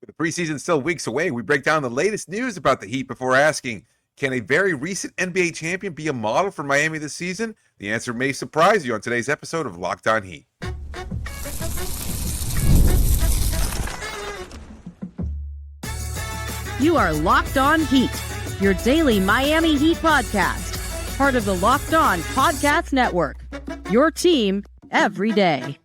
With the preseason still weeks away, we break down the latest news about the Heat before asking, can a very recent NBA champion be a model for Miami this season? The answer may surprise you on today's episode of Locked On Heat. You are Locked On Heat, your daily Miami Heat podcast, part of the Locked On Podcast Network, your team every day.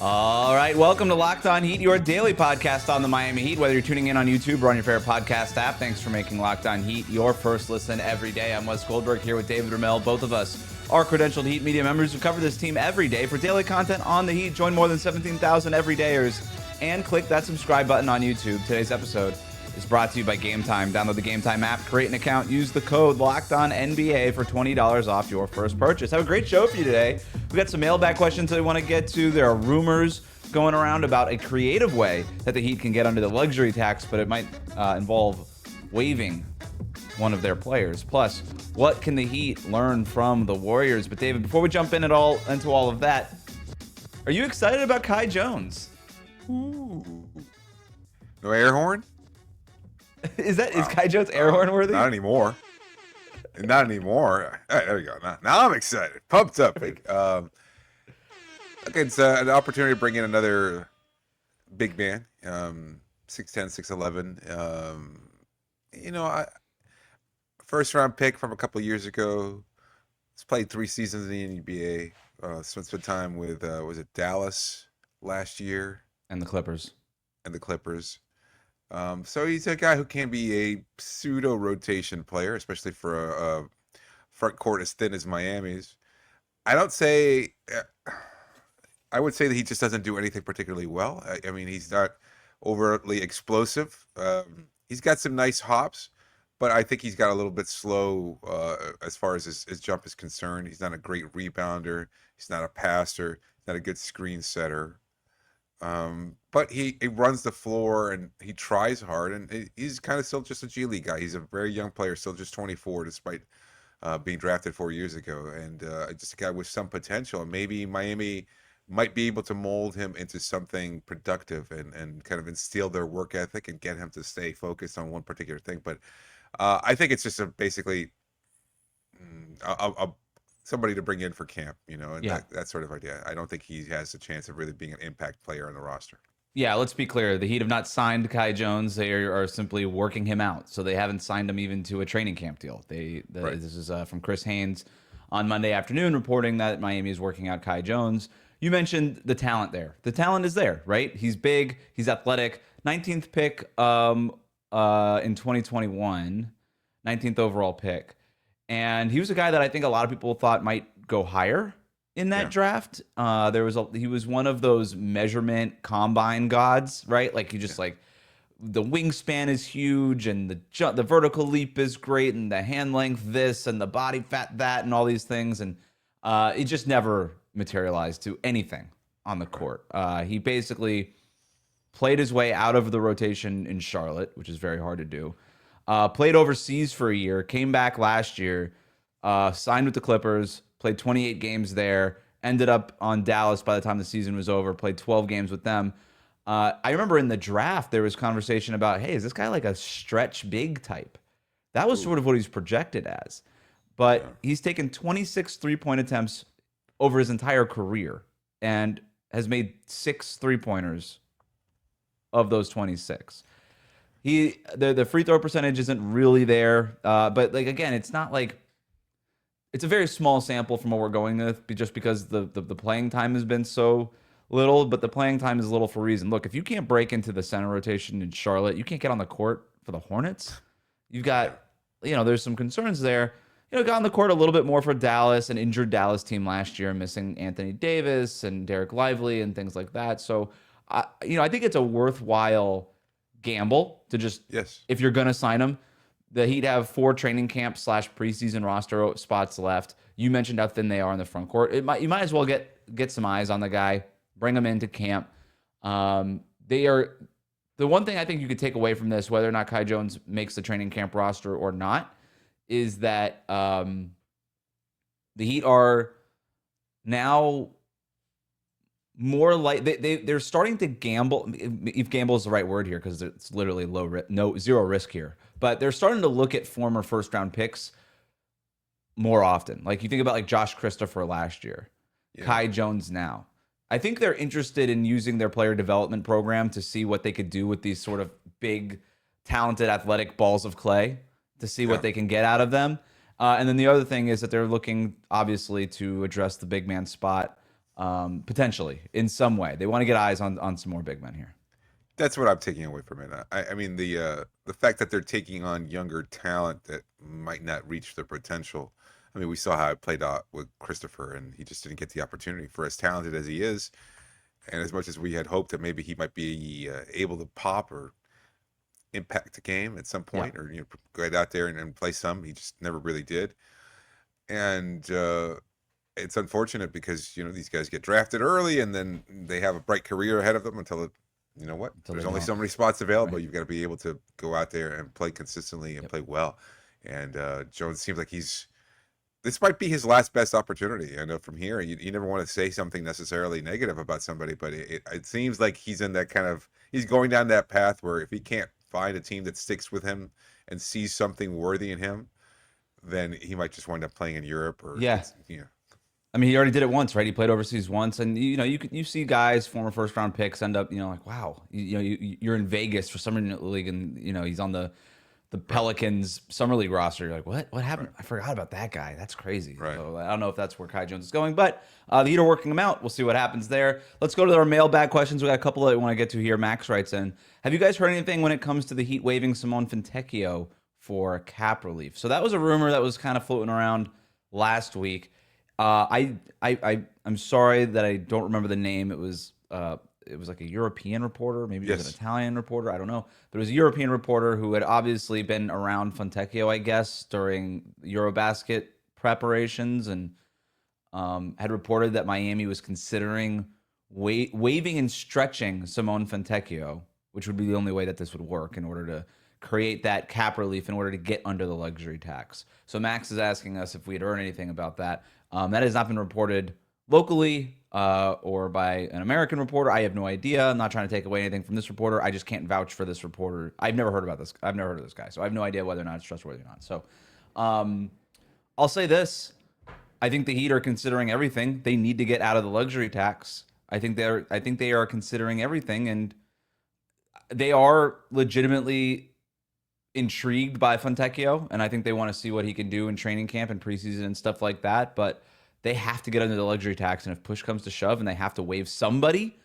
All right, welcome to Locked On Heat, your daily podcast on the Miami Heat. Whether you're tuning in on YouTube or on your favorite podcast app, thanks for making Locked On Heat your first listen every day. I'm Wes Goldberg here with David Ramil. Both of us are credentialed Heat media members who cover this team every day. For daily content on the Heat, join more than 17,000 everydayers and click that subscribe button on YouTube. Today's episode is brought to you by Game Time. Download the Game Time app, create an account, use the code LOCKEDONNBA for $20 off your first purchase. Have a great show for you today. We got some mailbag questions that we want to get to. There are rumors going around about a creative way that the Heat can get under the luxury tax, but it might involve waiving one of their players. Plus, what can the Heat learn from the Warriors? But David, before we jump into all of that, are you excited about Kai Jones? Ooh. No air horn? Is Kai Jones air horn worthy? Not anymore. Not anymore. All right, there we go. Now I'm excited. Pumped up. Okay, it's an opportunity to bring in another big man. 6'10", 6'11". First round pick from a couple of years ago. He's played 3 seasons in the NBA. Spent some time with was it Dallas last year? And the Clippers. So he's a guy who can be a pseudo rotation player, especially for a front court as thin as Miami's. I would say that he just doesn't do anything particularly well. I mean, he's not overtly explosive. He's got some nice hops, but I think he's got a little bit slow as far as his jump is concerned. He's not a great rebounder. He's not a passer. He's not a good screen setter. But he runs the floor and he tries hard, and he's kind of still just a G League guy. He's a very young player, still just 24, despite being drafted 4 years ago, and just a guy with some potential. And maybe Miami might be able to mold him into something productive and kind of instill their work ethic and get him to stay focused on one particular thing. But I think it's just basically somebody to bring in for camp, and that sort of idea. I don't think he has a chance of really being an impact player on the roster. Yeah, let's be clear. The Heat have not signed Kai Jones. They are simply working him out. So they haven't signed him even to a training camp deal. Right. This is from Chris Haynes on Monday afternoon reporting that Miami is working out Kai Jones. You mentioned the talent there. The talent is there, right? He's big. He's athletic. 19th pick in 2021. 19th overall pick. And he was a guy that I think a lot of people thought might go higher in that draft. He was one of those measurement combine gods, right? Like the wingspan is huge, and the vertical leap is great, and the hand length this, and the body fat that, and all these things, and it just never materialized to anything on the court. He basically played his way out of the rotation in Charlotte, which is very hard to do. Played overseas for a year, came back last year, signed with the Clippers, played 28 games there, ended up on Dallas by the time the season was over, played 12 games with them. I remember in the draft, there was conversation about, hey, is this guy like a stretch big type? That was sort of what he's projected as. But he's taken 26 three-point attempts over his entire career and has made 6 three-pointers of those 26. The free throw percentage isn't really there, but again, it's not like it's a very small sample from what we're going with, just because the playing time has been so little. But the playing time is little for a reason. Look, if you can't break into the center rotation in Charlotte, you can't get on the court for the Hornets. You've got, there's some concerns there. Got on the court a little bit more for Dallas, an injured Dallas team last year, missing Anthony Davis and Derek Lively and things like that. So, I think it's a worthwhile gamble to just, if you're going to sign him. The Heat have 4 training camp / preseason roster spots left. You mentioned how thin they are in the front court. You might as well get some eyes on the guy, bring him into camp. They are the one thing I think you could take away from this, whether or not Kai Jones makes the training camp roster or not, is that the Heat are now more like they're starting to gamble. If gamble is the right word here, because it's literally zero risk here. But they're starting to look at former first round picks more often. Like you think about like Josh Christopher last year, Kai Jones now. I think they're interested in using their player development program to see what they could do with these sort of big, talented, athletic balls of clay to see what they can get out of them. And then the other thing is that they're looking, obviously, to address the big man spot potentially in some way. They want to get eyes on some more big men here. That's what I'm taking away from it. I mean, the fact that they're taking on younger talent that might not reach their potential. I mean, we saw how it played out with Christopher, and he just didn't get the opportunity for as talented as he is. And as much as we had hoped that maybe he might be able to pop or impact the game at some point, or go out there and play some, he just never really did. And it's unfortunate because these guys get drafted early, and then they have a bright career ahead of them until there's only so many spots available. Right. You've got to be able to go out there and play consistently and play well. And Jones seems like this might be his last best opportunity. I know from here, you never want to say something necessarily negative about somebody, but it seems like he's in that he's going down that path where if he can't find a team that sticks with him and sees something worthy in him, then he might just wind up playing in Europe or I mean, he already did it once, right? He played overseas once, and you see guys, former first round picks, end up like, wow, you're in Vegas for summer league, and he's on the Pelicans summer league roster. You're like, what happened? Right. I forgot about that guy. That's crazy. Right. So I don't know if that's where Kai Jones is going, but the Heat are working him out. We'll see what happens there. Let's go to our mailbag questions. We got a couple that we want to get to here. Max writes in, have you guys heard anything when it comes to the Heat waiving Simone Fontecchio for cap relief? So that was a rumor that was kind of floating around last week. I'm sorry that I don't remember the name. It was like a European reporter, maybe it was an Italian reporter, I don't know. But it was a European reporter who had obviously been around Fontecchio, I guess, during Eurobasket preparations, and had reported that Miami was considering waiving and stretching Simone Fontecchio, which would be the only way that this would work in order to create that cap relief in order to get under the luxury tax. So Max is asking us if we had heard anything about that. That has not been reported locally or by an American reporter. I have no idea. I'm not trying to take away anything from this reporter. I just can't vouch for this reporter. I've never heard about this. I've never heard of this guy, so I have no idea whether or not it's trustworthy or not. So I'll say this. I think the Heat are considering everything. They need to get out of the luxury tax. I think they are considering everything, and they are legitimately intrigued by Fontecchio, and I think they want to see what he can do in training camp and preseason and stuff like that, but they have to get under the luxury tax, and if push comes to shove and they have to waive somebody,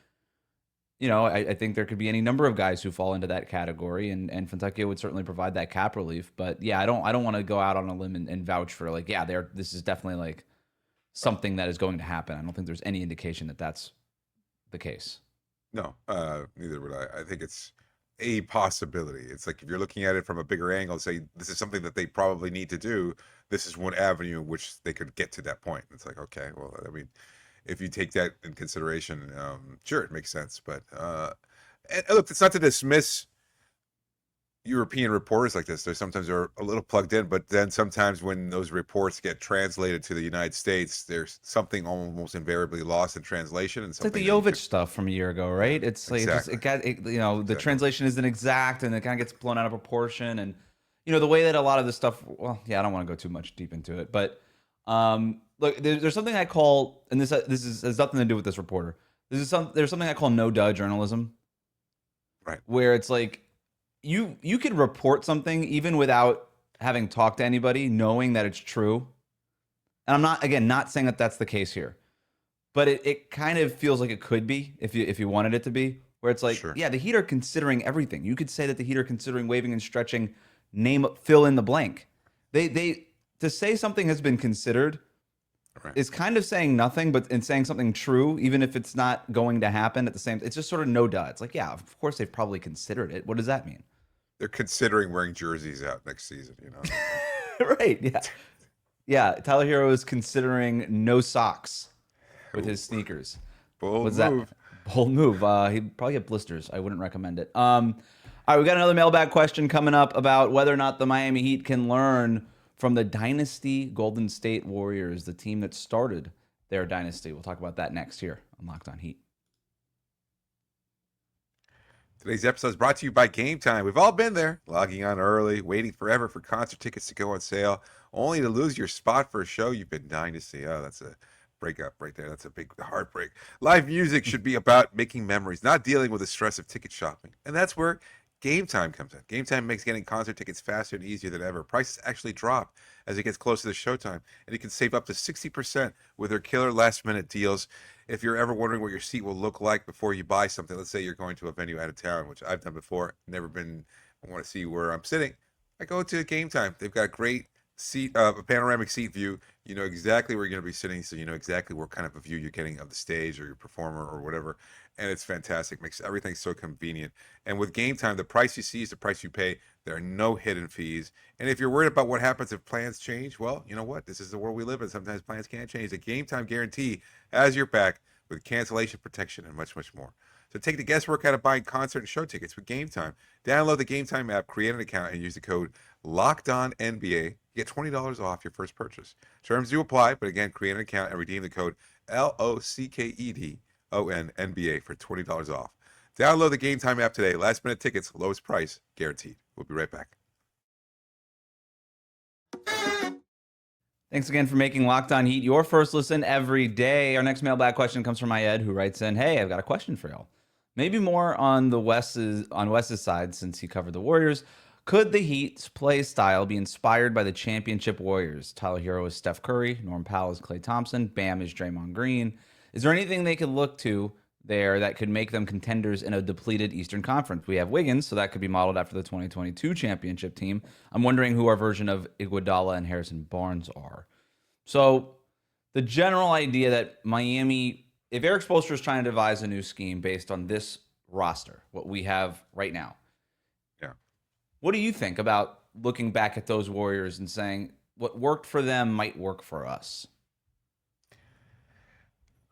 I think there could be any number of guys who fall into that category, and Fontecchio would certainly provide that cap relief. But yeah, I don't want to go out on a limb and vouch for this is definitely like something that is going to happen. I don't think there's any indication that that's the case. No, neither would I. I think it's a possibility. It's like if you're looking at it from a bigger angle, say this is something that they probably need to do. This is one avenue in which they could get to that point. It's like, okay, well, I mean, if you take that in consideration, sure, it makes sense. But and look, it's not to dismiss European reporters like this. They sometimes are a little plugged in, but then sometimes when those reports get translated to the United States, there's something almost invariably lost in translation. And it's like the Jovic stuff from a year ago, right? It's like exactly. The translation isn't exact, and it kind of gets blown out of proportion. And the way that a lot of this stuff. Well, yeah, I don't want to go too much deep into it, but look, there's something I call, and this has nothing to do with this reporter. There's something I call no-duh journalism, right? Where it's like, you can report something even without having talked to anybody, knowing that it's true. And I'm not saying that that's the case here, but it kind of feels like it could be if you wanted it to be, where it's like, sure. Yeah, the Heat are considering everything. You could say that the Heat are considering waiving and stretching, fill in the blank. They to say something has been considered is kind of saying nothing, but in saying something true, even if it's not going to happen at the same. It's just sort of no duh. It's like, yeah, of course they've probably considered it. What does that mean? They're considering wearing jerseys out next season. Right? Yeah, yeah. Tyler Herro is considering no socks with his sneakers. Bold move. Bold move. He'd probably get blisters. I wouldn't recommend it. All right, we got another mailbag question coming up about whether or not the Miami Heat can learn from the dynasty Golden State Warriors, the team that started their dynasty. We'll talk about that next here on Locked On Heat. Today's episode is brought to you by Game Time. We've all been there, logging on early, waiting forever for concert tickets to go on sale, only to lose your spot for a show you've been dying to see. Oh, that's a breakup right there. That's a big heartbreak. Live music should be about making memories, not dealing with the stress of ticket shopping. And that's where Game Time comes in. Game Time makes getting concert tickets faster and easier than ever. Prices actually drop as it gets closer to showtime, and you can save up to 60% with their killer last-minute deals. If you're ever wondering what your seat will look like before you buy something, let's say you're going to a venue out of town, which I've done before, never been, I want to see where I'm sitting, I go to Game Time. They've got a great seat, a panoramic seat view. You know exactly where you're going to be sitting, so you know exactly what kind of a view you're getting of the stage or your performer or whatever. And it's fantastic. Makes everything so convenient. And with Game Time, the price you see is the price you pay. There are no hidden fees. And if you're worried about what happens if plans change, well, you know what? This is the world we live in. Sometimes plans can't change. The Game Time guarantee has your back with cancellation protection and much, much more. So take the guesswork out of buying concert and show tickets with Game Time. Download the Game Time app, create an account, and use the code LOCKEDONNBA. You get $20 off your first purchase. Terms do apply, but again, create an account and redeem the code LOCKEDONNBA for $20 off. Download the Game Time app today. Last minute tickets, lowest price, guaranteed. We'll be right back. Thanks again for making Locked On Heat your first listen every day. Our next mailbag question comes from Ayed, who writes in, "Hey, I've got a question for y'all. Maybe more on Wes's side since he covered the Warriors. Could the Heat's play style be inspired by the championship Warriors? Tyler Herro is Steph Curry, Norm Powell is Klay Thompson, Bam is Draymond Green. Is there anything they could look to there that could make them contenders in a depleted Eastern Conference? We have Wiggins, so that could be modeled after the 2022 championship team. I'm wondering who our version of Iguodala and Harrison Barnes are." So the general idea that Miami, if Eric Spoelstra is trying to devise a new scheme based on this roster, what we have right now, Yeah. what do you think about looking back at those Warriors and saying what worked for them might work for us?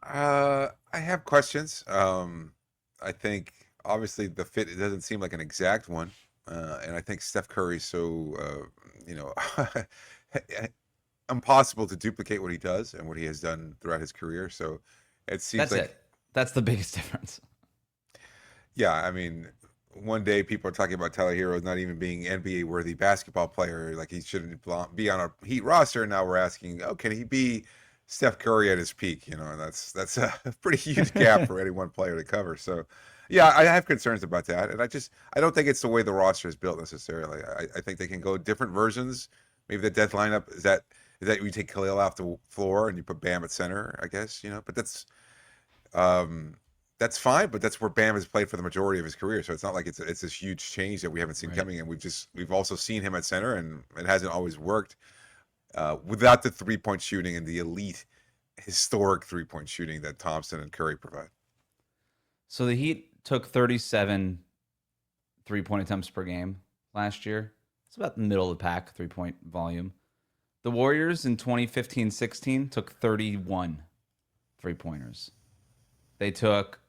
I have questions. I think obviously the fit, it doesn't seem like an exact one. And I think Steph Curry's so, impossible to duplicate what he does and what he has done throughout his career. So it seems That's it. That's the biggest difference. Yeah, I mean, one day people are talking about Tyler Herro not even being NBA worthy basketball player, like he shouldn't be on a Heat roster. Now we're asking, oh, can he be Steph Curry at his peak? And that's a pretty huge gap for any one player to cover. So, yeah, I have concerns about that, and I don't think it's the way the roster is built necessarily. I think they can go different versions. Maybe the death lineup is that you take Khalil off the floor and you put Bam at center, I guess, but that's fine, but that's where Bam has played for the majority of his career. So it's not like it's this huge change that we haven't seen coming, and we've also seen him at center, and it hasn't always worked without the 3-point shooting and the elite historic 3-point shooting that Thompson and Curry provide. So the Heat took 37 3-point attempts per game last year. It's about the middle of the pack 3-point volume. The Warriors in 2015-16 took 31 3-pointers. They took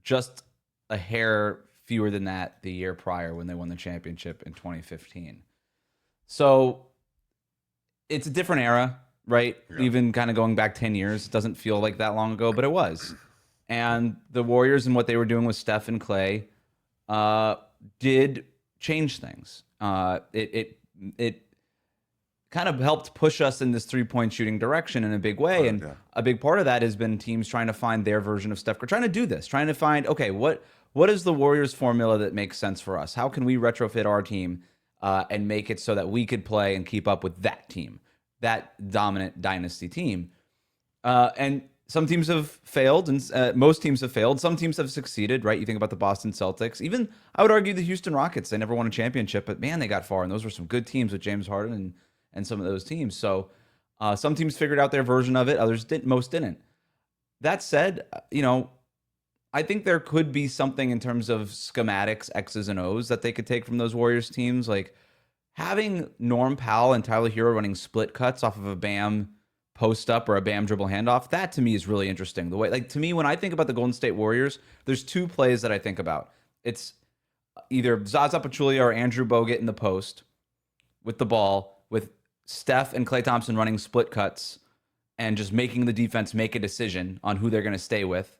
just a hair fewer than that the year prior when they won the championship in 2015. So it's a different era, right? Yeah. Even kind of going back 10 years, it doesn't feel like that long ago, but it was. And the Warriors and what they were doing with Steph and Klay did change things. It kind of helped push us in this 3-point shooting direction in a big way. And a big part of that has been teams trying to find their version of Steph Curry, trying to do this, trying to find, okay, what is the Warriors formula that makes sense for us? How can we retrofit our team and make it so that we could play and keep up with that team, that dominant dynasty team? And some teams have failed, and most teams have failed. Some teams have succeeded, right? You think about the Boston Celtics. Even, I would argue, the Houston Rockets. They never won a championship, but man, they got far, and those were some good teams with James Harden and some of those teams. So some teams figured out their version of it. Others didn't. Most didn't. That said, I think there could be something in terms of schematics, X's and O's that they could take from those Warriors teams. Like having Norm Powell and Tyler Herro running split cuts off of a Bam post up or a Bam dribble handoff. That to me is really interesting. The way, like, to me, when I think about the Golden State Warriors, there's two plays that I think about. It's either Zaza Pachulia or Andrew Bogut in the post with the ball, with Steph and Klay Thompson running split cuts and just making the defense make a decision on who they're going to stay with.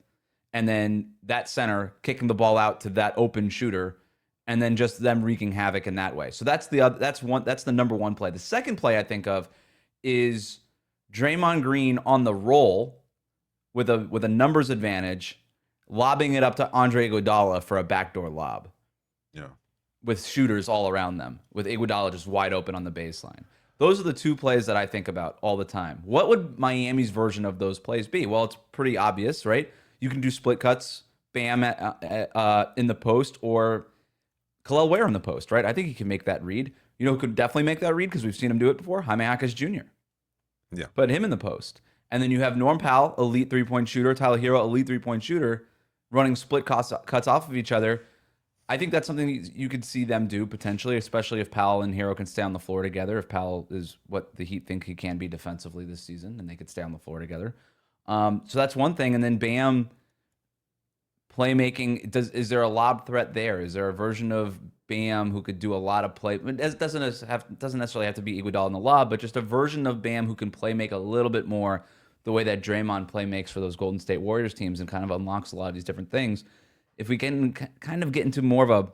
and then that center kicking the ball out to that open shooter, and then just them wreaking havoc in that way. So that's the number one play. The second play I think of is Draymond Green on the roll with a numbers advantage, lobbing it up to Andre Iguodala for a backdoor lob. Yeah. With shooters all around them, with Iguodala just wide open on the baseline. Those are the two plays that I think about all the time. What would Miami's version of those plays be? Well, it's pretty obvious, right? You can do split cuts, Bam in the post, or Kel'el Ware in the post, right? I think he can make that read. You know who could definitely make that read because we've seen him do it before? Jaime Jaquez Jr. Yeah. Put him in the post. And then you have Norm Powell, elite three-point shooter, Tyler Herro, elite three-point shooter, running split cuts off of each other. I think that's something you could see them do potentially, especially if Powell and Herro can stay on the floor together. If Powell is what the Heat think he can be defensively this season, and they could stay on the floor together. So that's one thing. And then Bam playmaking. Is there a lob threat there? Is there a version of Bam who could do a lot of play? It doesn't necessarily have to be Iguodala in the lob, but just a version of Bam who can play make a little bit more the way that Draymond play makes for those Golden State Warriors teams and kind of unlocks a lot of these different things. If we can kind of get into more of a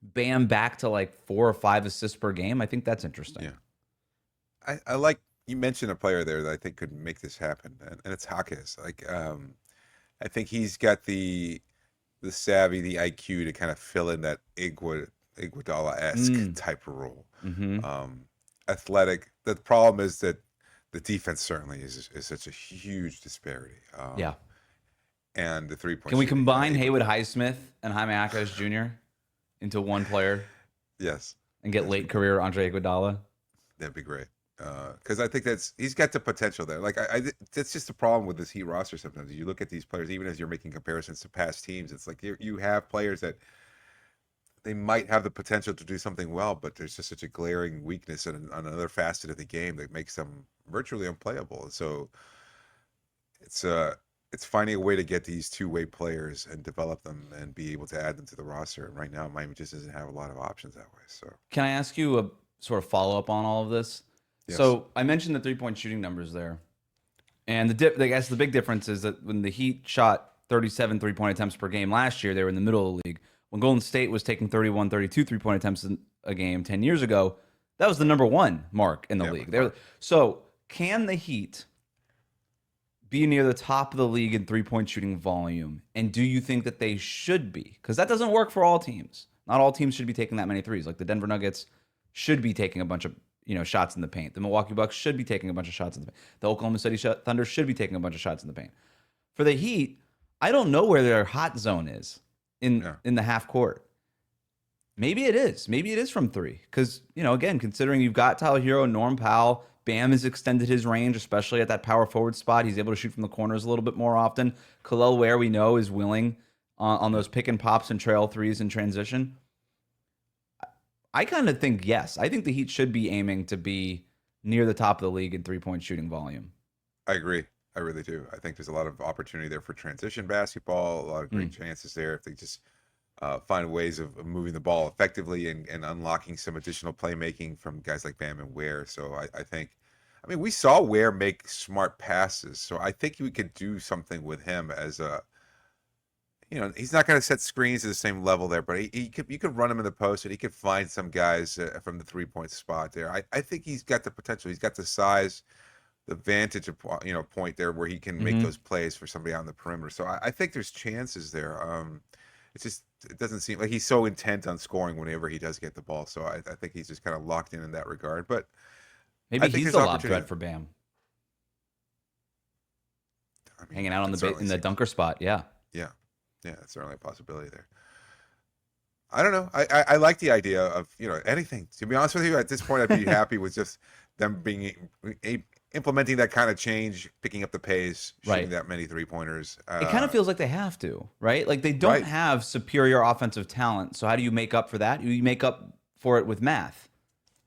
Bam back to like 4 or 5 assists per game, I think that's interesting. Yeah, I like you mentioned a player there that I think could make this happen, and it's Jaquez. Like, I think he's got the savvy, the IQ to kind of fill in that Iguodala-esque type of role. Athletic. The problem is that the defense certainly is such a huge disparity. Yeah. And the 3-point. Can we combine Haywood Highsmith and Jaime Jaquez Jr. into one player? Yes. And get late career Andre Iguodala? That'd be great. Because I think he's got the potential there. Like that's just the problem with this Heat roster. Sometimes you look at these players, even as you're making comparisons to past teams, it's like you have players that they might have the potential to do something well, but there's just such a glaring weakness on another facet of the game that makes them virtually unplayable. So it's finding a way to get these two-way players and develop them and be able to add them to the roster. And right now, Miami just doesn't have a lot of options that way. So can I ask you a sort of follow-up on all of this? Yes. So I mentioned the three-point shooting numbers there. And I guess the big difference is that when the Heat shot 37 three-point attempts per game last year, they were in the middle of the league. When Golden State was taking 31, 32 three-point attempts a game 10 years ago, that was the number one mark in the league. So can the Heat be near the top of the league in three-point shooting volume? And do you think that they should be? Because that doesn't work for all teams. Not all teams should be taking that many threes. Like the Denver Nuggets should be taking a bunch of shots in the paint. The Milwaukee Bucks should be taking a bunch of shots in the paint. The Oklahoma City Thunder should be taking a bunch of shots in the paint. For the Heat, I don't know where their hot zone is in the half court. Maybe it is. Maybe it is from three. Because, again, considering you've got Tyler Herro, Norm Powell, Bam has extended his range, especially at that power forward spot. He's able to shoot from the corners a little bit more often. Kel'el Ware, we know, is willing on those pick and pops and trail threes in transition. I kind of think, yes. I think the Heat should be aiming to be near the top of the league in three-point shooting volume. I agree. I really do. I think there's a lot of opportunity there for transition basketball, a lot of great chances there if they just find ways of moving the ball effectively and unlocking some additional playmaking from guys like Bam and Ware. So I think, we saw Ware make smart passes. So I think we could do something with him as a, he's not going to set screens at the same level there, but you could run him in the post and he could find some guys from the 3-point spot there. I think he's got the potential. He's got the size, the vantage point there where he can make those plays for somebody on the perimeter. So I think there's chances there. It doesn't seem like he's so intent on scoring whenever he does get the ball. So I think he's just kind of locked in that regard. But maybe he's the lob threat for Bam. Hanging out on in the dunker spot. Yeah. Yeah, that's certainly a possibility there. I don't know. I like the idea of anything. To be honest with you, at this point, I'd be happy with just them being implementing that kind of change, picking up the pace, shooting that many 3-pointers. It kind of feels like they have to, right? Like they don't have superior offensive talent. So how do you make up for that? You make up for it with math.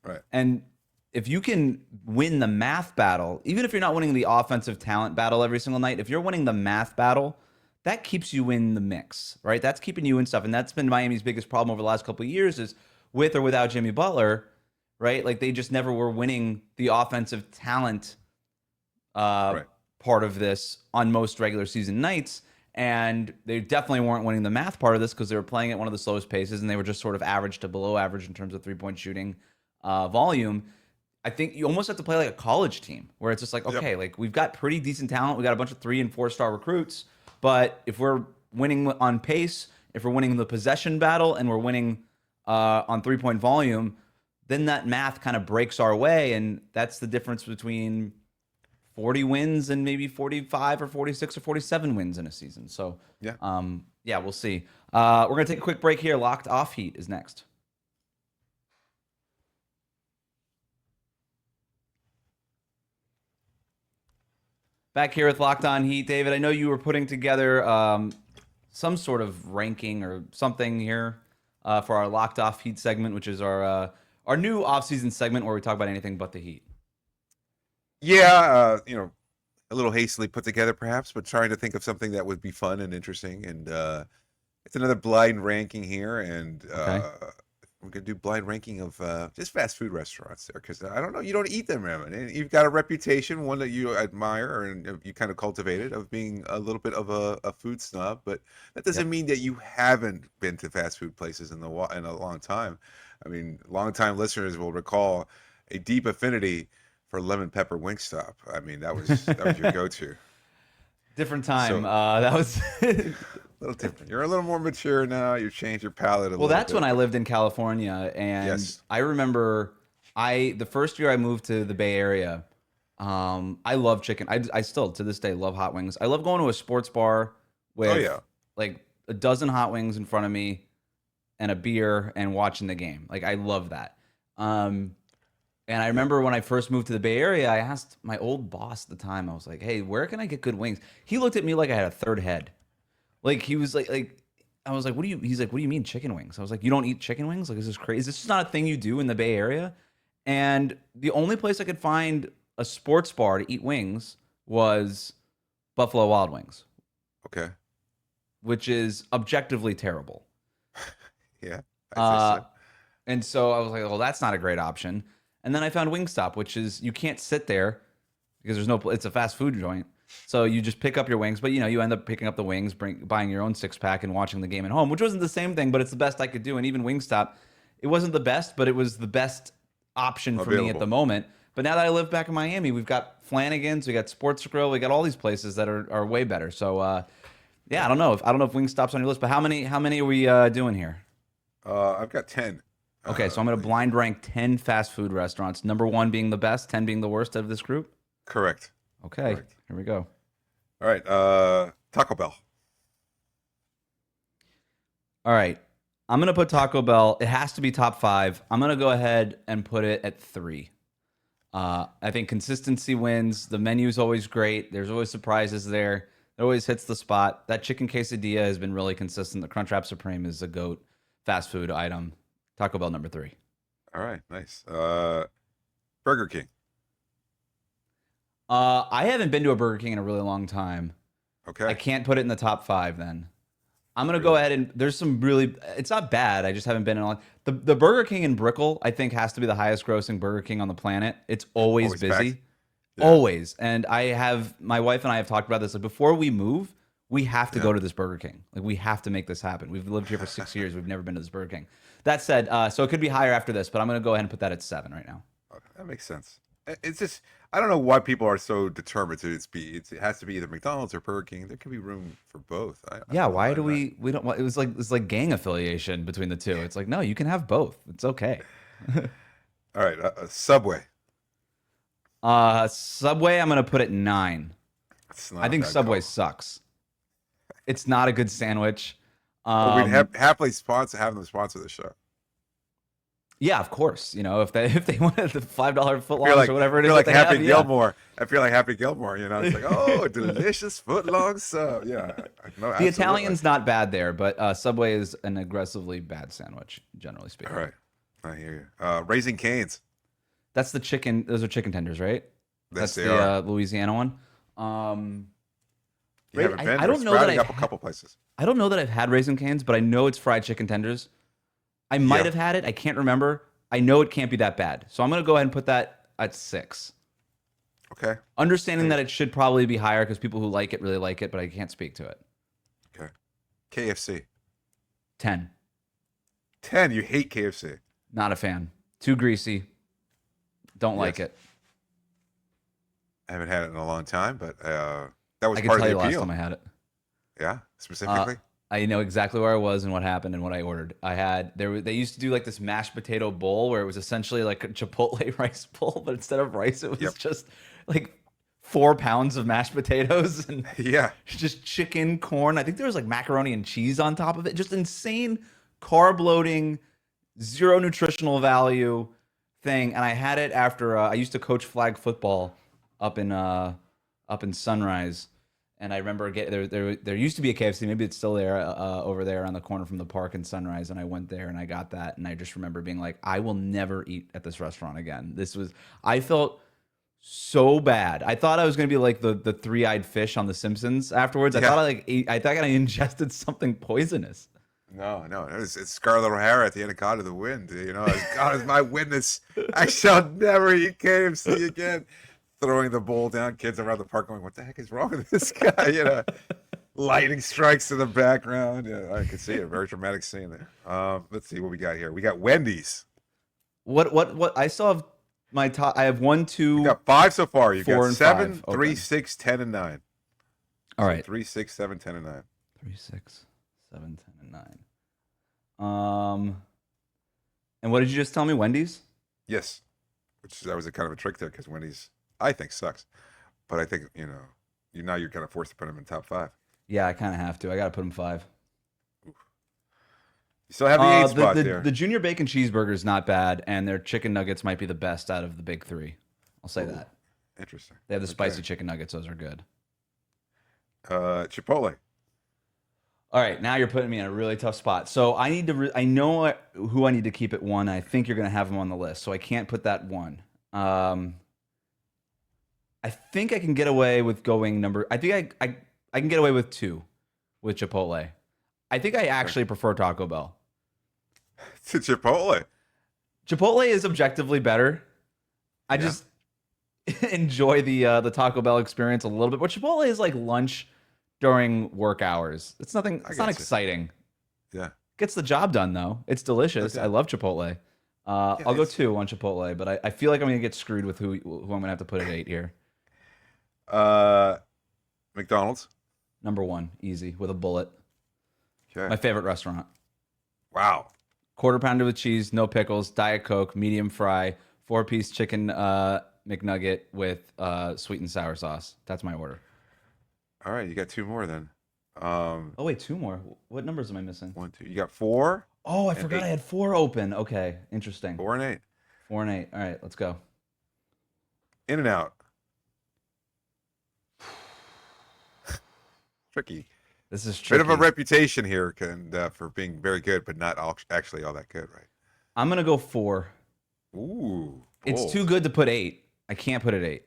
Right. And if you can win the math battle, even if you're not winning the offensive talent battle every single night, if you're winning the math battle, that keeps you in the mix, right? That's keeping you in stuff. And that's been Miami's biggest problem over the last couple of years is with or without Jimmy Butler, right? Like they just never were winning the offensive talent part of this on most regular season nights. And they definitely weren't winning the math part of this because they were playing at one of the slowest paces, and they were just sort of average to below average in terms of three-point shooting volume. I think you almost have to play like a college team where it's just like, okay, like we've got pretty decent talent. We got a bunch of 3- and 4-star recruits, but if we're winning on pace, if we're winning the possession battle, and we're winning on three-point volume, then that math kind of breaks our way, and that's the difference between 40 wins and maybe 45 or 46 or 47 wins in a season. So, yeah, we'll see. We're going to take a quick break here. Locked Off Heat is next. Back here with Locked On Heat. David, I know you were putting together some sort of ranking or something here for our Locked Off Heat segment, which is our new offseason segment where we talk about anything but the Heat. Yeah, a little hastily put together perhaps, but trying to think of something that would be fun and interesting. And it's another blind ranking here, and we're gonna do blind ranking of just fast food restaurants there, because I don't know, you don't eat them, Raymond, and you've got a reputation, one that you admire and you kind of cultivated, of being a little bit of a food snob, but that doesn't mean that you haven't been to fast food places in a long time. I mean, longtime listeners will recall a deep affinity for lemon pepper Wingstop. I mean, that was your go-to. Different time. So, That was a little different. You're a little more mature now. You've changed your palate a little bit. Well, that's when I lived in California, and I remember the first year I moved to the Bay Area. I love chicken. I still to this day love hot wings. I love going to a sports bar with like a dozen hot wings in front of me and a beer and watching the game. Like, I love that. And I remember when I first moved to the Bay Area, I asked my old boss at the time, I was like, hey, where can I get good wings? He looked at me like I had a third head. Like, he was like, I was like, he's like, what do you mean chicken wings? I was like, you don't eat chicken wings? Like, is this crazy? Is this just not a thing you do in the Bay Area? And the only place I could find a sports bar to eat wings was Buffalo Wild Wings. Okay. Which is objectively terrible. Yeah. I so. And so I was like, well, that's not a great option. And then I found Wingstop, which is you can't sit there because there's no. It's a fast food joint, so you just pick up your wings. But you end up picking up the wings, buying your own 6-pack, and watching the game at home, which wasn't the same thing, but it's the best I could do. And even Wingstop, it wasn't the best, but it was the best option for me at the moment. But now that I live back in Miami, we've got Flanagan's, we got Sports Grill, we got all these places that are way better. So yeah, I don't know if Wingstop's on your list, but how many are we doing here? I've got 10. Okay, so I'm going to blind rank 10 fast food restaurants. Number 1 being the best, 10 being the worst out of this group? Correct. Okay, Here we go. All right, Taco Bell. All right, I'm going to put Taco Bell. It has to be top 5. I'm going to go ahead and put it at 3. I think consistency wins. The menu's always great. There's always surprises there. It always hits the spot. That chicken quesadilla has been really consistent. The Crunchwrap Supreme is a GOAT fast food item. Taco Bell number 3. All right, nice. Burger King. I haven't been to a Burger King in a really long time. Okay. I can't put it in the top 5 then. I'm going to go ahead and there's some really, it's not bad. I just haven't been in a long. The Burger King in Brickell, I think, has to be the highest grossing Burger King on the planet. It's always busy. Yeah. Always. And my wife and I have talked about this. Like, before we move, we have to go to this Burger King. Like, we have to make this happen. We've lived here for 6 years. We've never been to this Burger King. That said, so it could be higher after this, but I'm going to go ahead and put that at 7 right now. Okay, that makes sense. It's just, I don't know why people are so determined to it has to be either McDonald's or Burger King. There could be room for both. Why do we don't want, it's like gang affiliation between the two. It's like, no, you can have both. It's okay. All right, Subway. Subway, I'm going to put at 9. I think Subway sucks. It's not a good sandwich. We'd happily have them sponsor the show. Yeah, of course. If they wanted the $5 footlongs or whatever it is, I feel like Happy Gilmore. I feel like Happy Gilmore. It's like, oh, delicious footlong sub. Yeah, the Italian's not bad there, but Subway is an aggressively bad sandwich, generally speaking. All right, I hear you. Raising Cane's. That's the chicken. Those are chicken tenders, right? That's the Louisiana one. You haven't been? I don't know that up a couple places. I don't know that I've had Raising Cane's, but I know it's fried chicken tenders. I might have had it. I can't remember. I know it can't be that bad. So I'm going to go ahead and put that at 6. Okay. Understanding that it should probably be higher because people who like it really like it, but I can't speak to it. KFC. 10. 10. You hate KFC. Not a fan. Too greasy. Don't like it. I haven't had it in a long time, but that was I can part tell of you the last appeal. time I had it. Yeah, specifically. I know exactly where I was and what happened and what I ordered. They used to do like this mashed potato bowl where it was essentially like a Chipotle rice bowl, but instead of rice, it was just like 4 pounds of mashed potatoes and just chicken, corn. I think there was like macaroni and cheese on top of it. Just insane carb loading, zero nutritional value thing. And I had it after I used to coach flag football up in Sunrise. And I remember there used to be a KFC, maybe it's still there over there on the corner from the park in Sunrise. And I went there and I got that. And I just remember being like, I will never eat at this restaurant again. I felt so bad. I thought I was going to be like the three-eyed fish on The Simpsons afterwards. I thought I ingested something poisonous. No, it's Scarlett O'Hara at the Anaconda of the Wind. You know, as God is my witness, I shall never eat KFC again. Throwing the bowl down, kids around the park going, "What the heck is wrong with this guy?" You know, lightning strikes in the background. Yeah, I can see it. Very dramatic scene there. Let's see what we got here. We got Wendy's. What I still have my top. I have 1, 2. You got 5 so far. You got 7, 5. 3, Okay. 6, 10, and 9. All right. 3, 6, 7, 10, and 9. 3, 6, 7, 10, and 9. And what did you just tell me? Wendy's? Yes, that was a kind of a trick there because Wendy's, I think, sucks. But I think now you're kind of forced to put them in top 5. Yeah, I kind of have to. I got to put them 5. You still have the 8 spot there. The junior bacon cheeseburger is not bad, and their chicken nuggets might be the best out of the big 3. I'll say that. Interesting. They have the spicy chicken nuggets; those are good. Chipotle. All right, now you're putting me in a really tough spot. So I need to. I know who I need to keep at 1. I think you're going to have them on the list, so I can't put that 1. I think I can get away with going number. I think I can get away with 2 with Chipotle. I think I actually prefer Taco Bell. To Chipotle. Chipotle is objectively better. I just enjoy the Taco Bell experience a little bit. But Chipotle is like lunch during work hours. It's nothing. It's not exciting. Yeah. Gets the job done though. It's delicious. I love Chipotle. I'll go 2 on Chipotle, but I feel like I'm gonna get screwed with who I'm gonna have to put at 8 here. McDonald's. Number 1, easy with a bullet. Okay. My favorite restaurant. Wow. Quarter pounder with cheese, no pickles, Diet Coke, medium fry, 4-piece chicken McNugget with sweet and sour sauce. That's my order. All right, you got 2 more then. Oh wait, 2 more. What numbers am I missing? 1, 2. You got 4. Oh, I forgot 8. I had 4 open. Okay, interesting. 4 and 8. 4 and 8. All right, let's go. In-N-Out. Tricky. This is tricky. Bit of a reputation here for being very good, but not actually all that good, right? I'm gonna go 4. Ooh. It's bold. too good to put 8. I can't put it 8.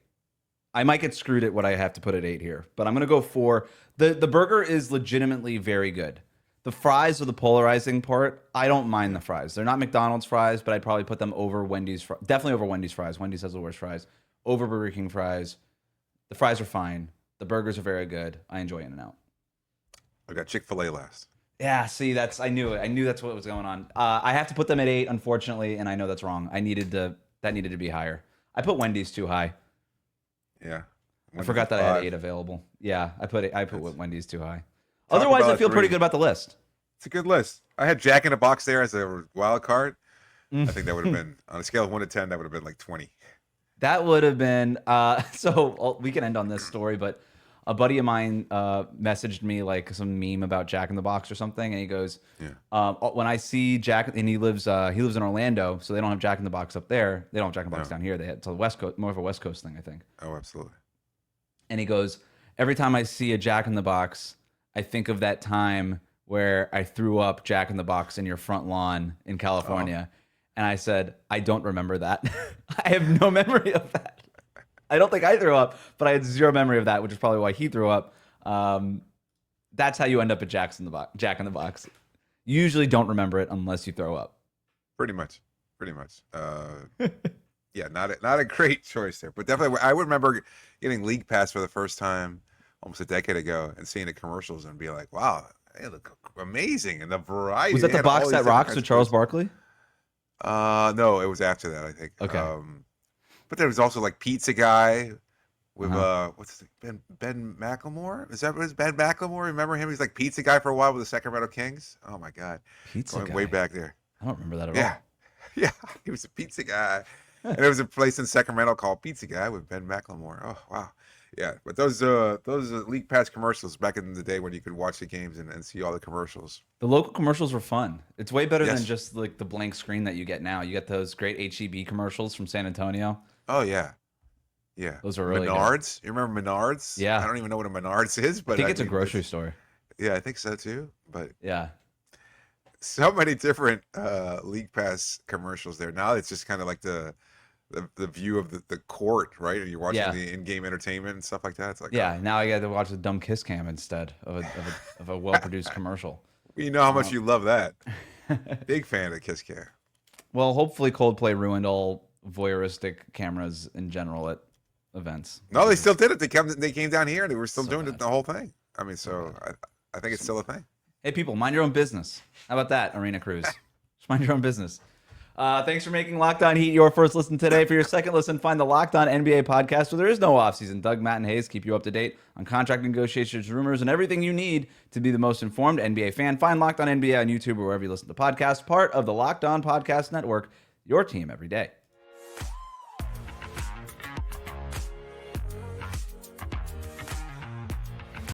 I might get screwed at what I have to put at 8 here, but I'm gonna go 4. The burger is legitimately very good. The fries are the polarizing part. I don't mind the fries. They're not McDonald's fries, but I'd probably put them over Wendy's. Definitely over Wendy's fries. Wendy's has the worst fries. Over Burger King fries. The fries are fine. The burgers are very good. I enjoy In-N-Out. I got Chick-fil-A last. Yeah, see, I knew it. I knew that's what was going on. I have to put them at 8, unfortunately, and I know that's wrong. That needed to be higher. I put Wendy's too high. Yeah. I forgot that I had 8 available. Yeah, I put Wendy's too high. Taco Otherwise, Bell I feel 3. pretty good about the list. It's a good list. I had Jack in the Box there as a wild card. I think that would have been, on a scale of 1 to 10, that would have been like 20. That would have been so we can end on this story, but a buddy of mine messaged me like some meme about Jack in the Box or something, and he goes, when I see Jack, and he lives in Orlando, so they don't have Jack in the Box up there. They don't have Jack in the Box down here. It's a West Coast, more of a West Coast thing, I think. Oh, absolutely. And he goes, every time I see a Jack in the Box, I think of that time where I threw up Jack in the Box in your front lawn in California. And I said, I don't remember that. I have no memory of that. I don't think I threw up, but I had zero memory of that, which is probably why he threw up. That's how you end up at Jack in the Box. You usually don't remember it unless you throw up. Pretty much. Yeah, not a great choice there, but definitely I would remember getting League Pass for the first time almost a decade ago and seeing the commercials and be like, wow, they look amazing, and the variety. Was that They the had all box these that different rocks kinds with of Charles players. Barkley? No, it was after that, I think. Okay. But there was also like Pizza Guy with what's his name? Ben McLemore? Is that what it was? Ben McLemore? Remember him? He's like Pizza Guy for a while with the Sacramento Kings. Oh my God, Pizza going Guy. way back there. I don't remember that at Yeah, all. yeah, he was a Pizza Guy, and there was a place in Sacramento called Pizza Guy with Ben McLemore. Oh wow, yeah. But those League Pass commercials back in the day when you could watch the games and see all the commercials. The local commercials were fun. It's way better than Yes. just like the blank screen that you get now. You get those great HEB commercials from San Antonio. Oh yeah, yeah. Those are really good. Menards. You remember Menards? Yeah. I don't even know what a Menards is, but I think it's a mean, grocery store. Yeah, I think so too. But Yeah. so many different League Pass commercials there. Now it's just kind of like the view of the court, right? And you're watching Yeah. the in-game entertainment and stuff like that. It's like, Yeah. Now I got to watch the dumb kiss cam instead of a well-produced commercial. you know how much you love that. Big fan of Kiss Cam. Well, hopefully Coldplay ruined all voyeuristic cameras in general at events. No, they still did it. They came down here and they were still So doing bad. it the whole thing. I mean, I think it's still a thing. Hey, people, mind your own business. How about that, Arena Cruise? Just mind your own business. Thanks for making Locked On Heat your first listen today. For your second listen, find the Locked On NBA podcast where there is no offseason. Doug, Matt, and Hayes keep you up to date on contract negotiations, rumors, and everything you need to be the most informed NBA fan. Find Locked On NBA on YouTube or wherever you listen to podcasts. Part of the Locked On Podcast Network, your team every day.